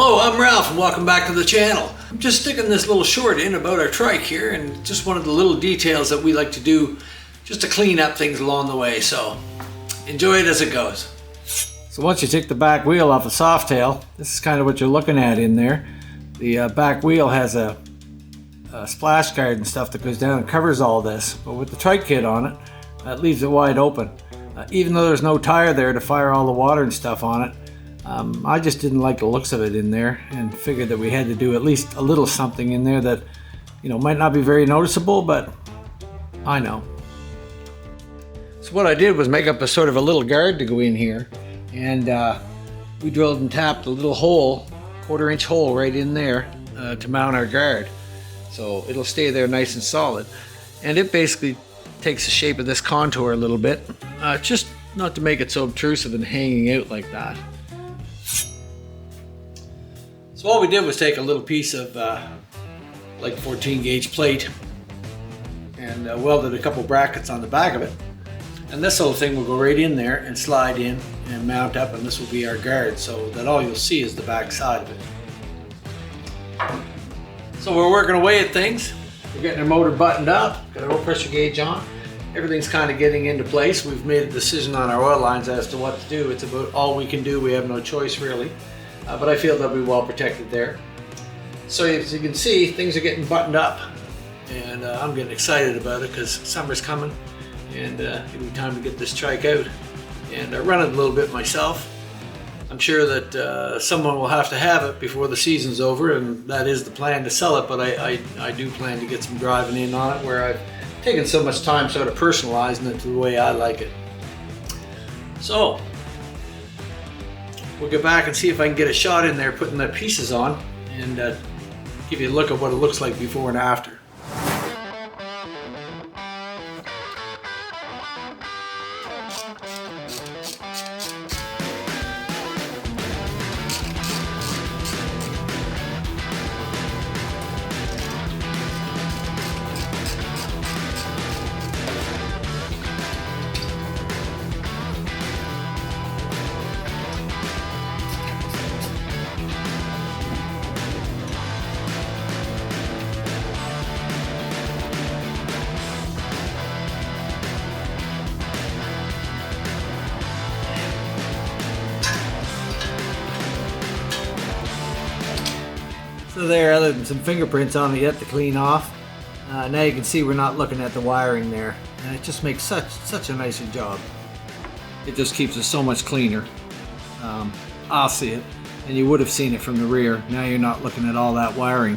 Hello, I'm Ralph and welcome back to the channel. I'm just sticking this little short in about our trike here and just one of the little details that we like to do just to clean up things along the way, so enjoy it as it goes. So once you take the back wheel off the Softail, this is kind of what you're looking at in there. The back wheel has a splash guard and stuff that goes down and covers all this, but with the trike kit on it, that leaves it wide open. Even though there's no tire there to fire all the water and stuff on it, I just didn't like the looks of it in there and figured that we had to do at least a little something in there that, you know, might not be very noticeable, but I know. So what I did was make up a sort of a little guard to go in here, and we drilled and tapped a little hole, quarter-inch hole right in there to mount our guard. So it'll stay there nice and solid. And it basically takes the shape of this contour a little bit, just not to make it so obtrusive and hanging out like that. So all we did was take a little piece of like 14 gauge plate and welded a couple brackets on the back of it. And this little thing will go right in there and slide in and mount up, and this will be our guard, so that all you'll see is the back side of it. So we're working away at things. We're getting our motor buttoned up, got our oil pressure gauge on. Everything's kind of getting into place. We've made a decision on our oil lines as to what to do. It's about all we can do. We have no choice really. But I feel they'll be well protected there. So as you can see, things are getting buttoned up, and I'm getting excited about it because summer's coming and it'll be time to get this trike out and run it a little bit myself. I'm sure that someone will have to have it before the season's over, and that is the plan, to sell it, but I do plan to get some driving in on it, where I've taken so much time sort of personalizing it to the way I like it. So we'll get back and see if I can get a shot in there putting the pieces on and give you a look at what it looks like before and after. So there, other than some fingerprints on it yet to clean off, now you can see we're not looking at the wiring there, and it just makes such a nicer job. It just keeps it so much cleaner. I'll see it, and you would have seen it from the rear. Now you're not looking at all that wiring.